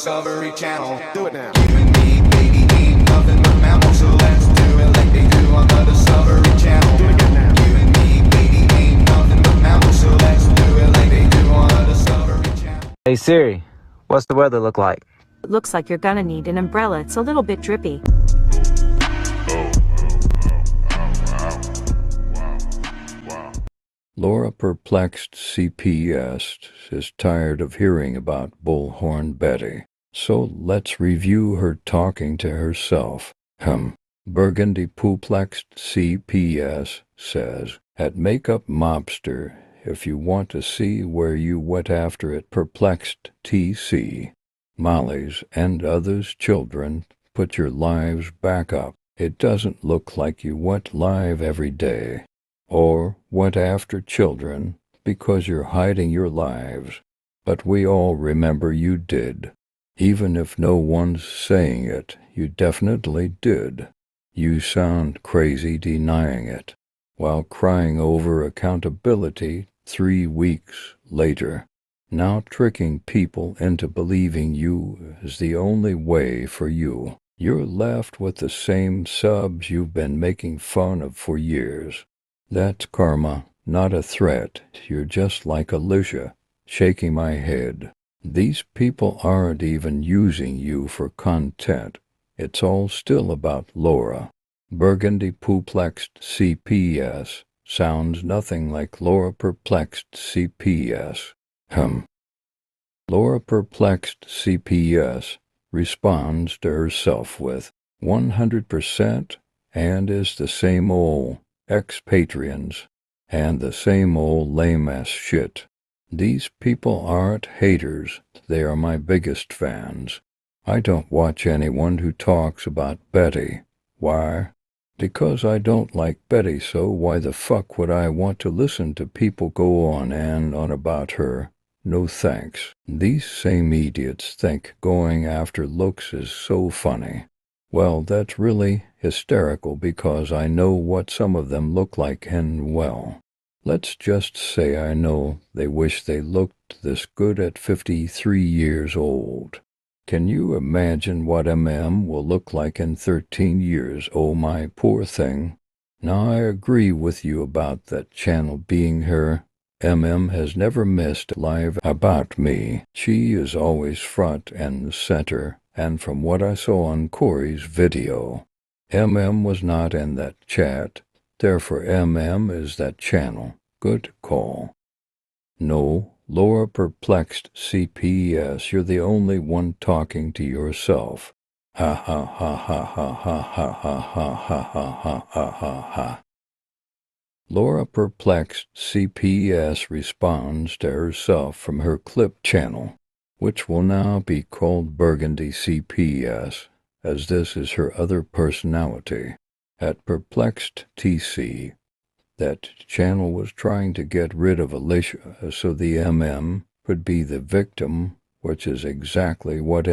Discovery Channel. Do it now. You and me, baby, ain't nothing but mammals, so let's do it like they do on the Discovery Channel. Do it again now. You and me, baby, ain't nothing but mammals, so let's do it like they do on the Discovery Channel. Hey Siri, what's the weather look like? It looks like you're gonna need an umbrella. It's a little bit drippy. Laura, perplexed CPS, is tired of hearing about Bullhorn Betty, so let's review her talking to herself. Burgundy Perplexed CPS says, at Makeup Mobster, if you want to see where you went after it, perplexed TC, Molly's and others' children, put your lives back up. It doesn't look like you went live every day, or went after children, because you're hiding your lives. But we all remember you did. Even if no one's saying it, you definitely did. You sound crazy denying it, while crying over accountability 3 weeks later. Now tricking people into believing you is the only way for you. You're left with the same subs you've been making fun of for years. That's karma, not a threat. You're just like Alicia, shaking my head. These people aren't even using you for content. It's all still about Laura. Burgundy Perplexed CPS sounds nothing like Laura Perplexed CPS. Laura Perplexed CPS responds to herself with 100% and is the same old expatrians and the same old lame-ass shit. These people aren't haters, they are my biggest fans. I don't watch anyone who talks about Betty. Why? Because I don't like Betty, so why the fuck would I want to listen to people go on and on about her? No thanks. These same idiots think going after looks is so funny. Well, that's really hysterical because I know what some of them look like and well, let's just say I know they wish they looked this good at 53 years old. Can you imagine what will look like in 13 years? Oh, my poor thing. Now, I agree with you about that channel being her. Has never missed a live about me. She is always front and center, and from what I saw on Corey's video, was not in that chat. Therefore, is that channel. Good call. No, Laura Perplexed CPS, you're the only one talking to yourself. Ha ha ha ha ha ha ha ha ha ha ha ha ha ha. Laura Perplexed CPS responds to herself from her clip channel, which will now be called Burgundy CPS, as this is her other personality, at Perplexed TC. That channel was trying to get rid of Alicia so the could be the victim, which is exactly what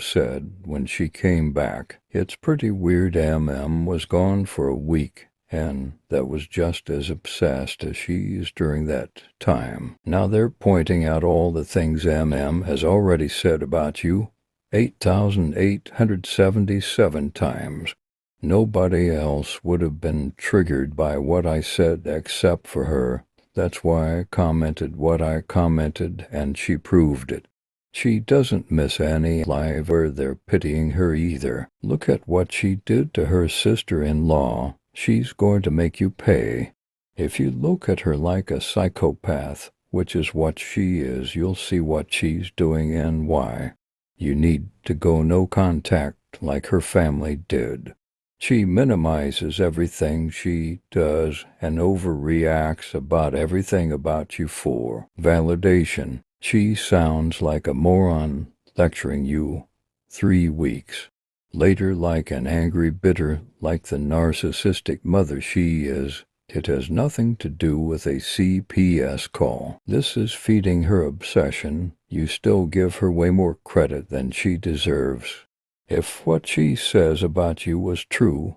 said when she came back. It's pretty weird was gone for a week, and that was just as obsessed as she is during that time. Now they're pointing out all the things has already said about you 8,877 times. Nobody else would have been triggered by what I said except for her. That's why I commented what I commented, and she proved it. She doesn't miss any live where they're pitying her either. Look at what she did to her sister-in-law. She's going to make you pay. If you look at her like a psychopath, which is what she is, you'll see what she's doing and why. You need to go no contact like her family did. She minimizes everything she does and overreacts about everything about you for validation. She sounds like a moron lecturing you 3 weeks later like an angry bitter, like the narcissistic mother she is. It has nothing to do with a CPS call. This is feeding her obsession. You still give her way more credit than she deserves. If what she says about you was true,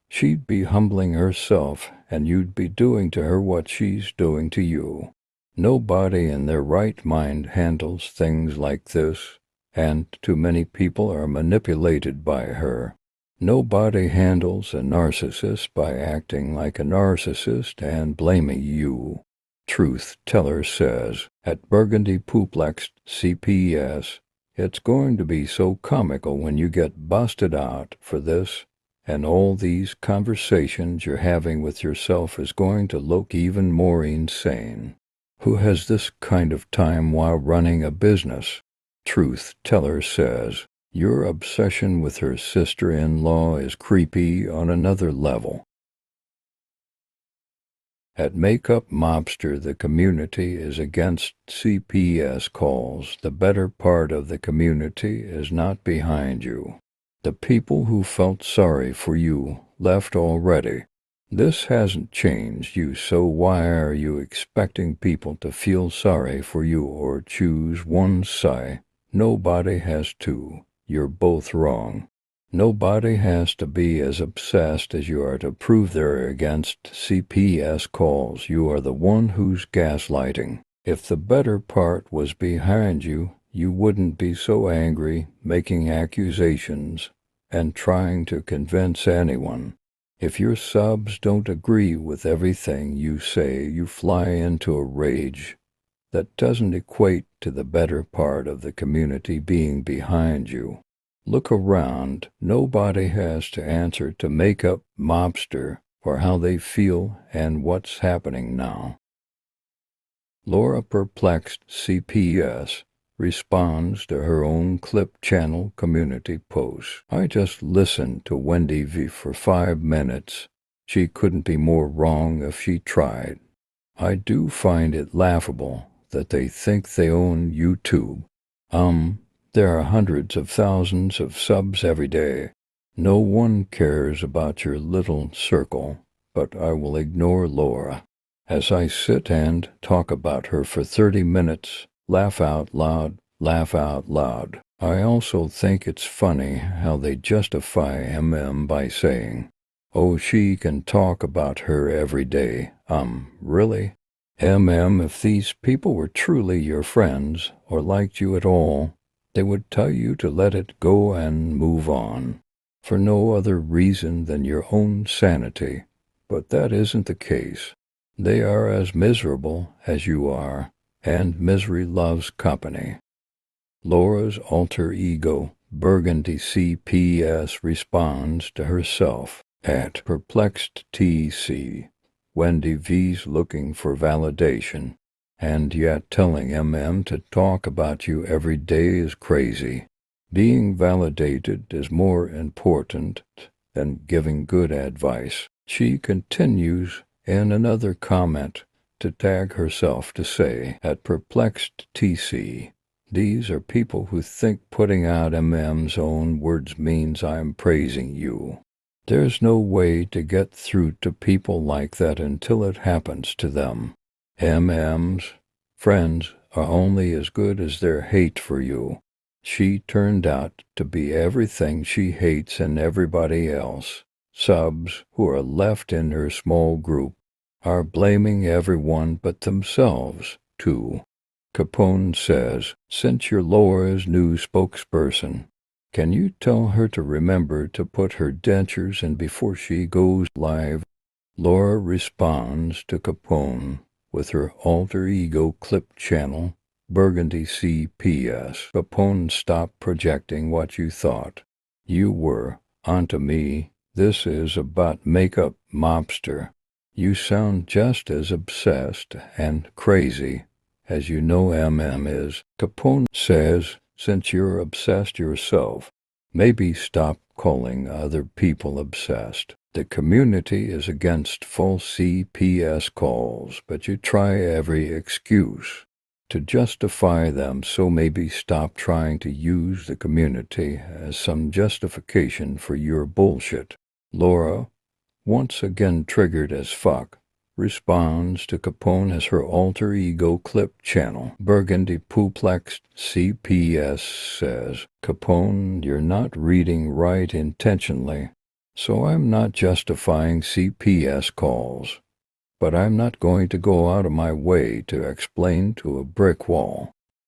she'd be humbling herself, and you'd be doing to her what she's doing to you. Nobody in their right mind handles things like this, and too many people are manipulated by her. Nobody handles a narcissist by acting like a narcissist and blaming you. Truth Teller says, at Burgundy Pooplex CPS, it's going to be so comical when you get busted out for this, and all these conversations you're having with yourself is going to look even more insane. Who has this kind of time while running a business? Truth Teller says, your obsession with her sister-in-law is creepy on another level. At Makeup Mobster, the community is against CPS calls. The better part of the community is not behind you. The people who felt sorry for you left already. This hasn't changed you, so why are you expecting people to feel sorry for you or choose one side? Nobody has to. You're both wrong. Nobody has to be as obsessed as you are to prove they're against CPS calls. You are the one who's gaslighting. If the better part was behind you, you wouldn't be so angry, making accusations, and trying to convince anyone. If your subs don't agree with everything you say, you fly into a rage. That doesn't equate to the better part of the community being behind you. Look around. Nobody has to answer to Makeup Mobster for how they feel and what's happening now. Laura Perplexed CPS responds to her own Clip Channel community post. I just listened to Wendy V for 5 minutes. She couldn't be more wrong if she tried. I do find it laughable that they think they own YouTube. There are hundreds of thousands of subs every day. No one cares about your little circle, but I will ignore Laura. As I sit and talk about her for 30 minutes, laugh out loud. I also think it's funny how they justify by saying, oh, she can talk about her every day. Really? If these people were truly your friends or liked you at all, they would tell you to let it go and move on, for no other reason than your own sanity. But that isn't the case. They are as miserable as you are, and misery loves company. Laura's alter ego, Burgundy CPS, responds to herself at Perplexed TC. Wendy V's looking for validation, and yet telling to talk about you every day is crazy. Being validated is more important than giving good advice. She continues in another comment to tag herself to say, at Perplexed TC, these are people who think putting out MM's own words means I'm praising you. There's no way to get through to people like that until it happens to them. MM's friends are only as good as their hate for you. She turned out to be everything she hates in everybody else. Subs who are left in her small group are blaming everyone but themselves, too. Capone says, since you're Laura's new spokesperson, can you tell her to remember to put her dentures in before she goes live? Laura responds to Capone with her alter ego Clip Channel, Burgundy CPS. Capone, stop projecting what you thought you were onto me. This is about Makeup Mobster. You sound just as obsessed and crazy as you know is. Capone says, since you're obsessed yourself, maybe stop calling other people obsessed. The community is against false CPS calls, but you try every excuse to justify them, so maybe stop trying to use the community as some justification for your bullshit. Laura, once again triggered as fuck, responds to Capone as her alter ego Clip Channel. Burgundy Pooplex CPS says, Capone, you're not reading right intentionally, so I'm not justifying CPS calls, but I'm not going to go out of my way to explain to a brick wall.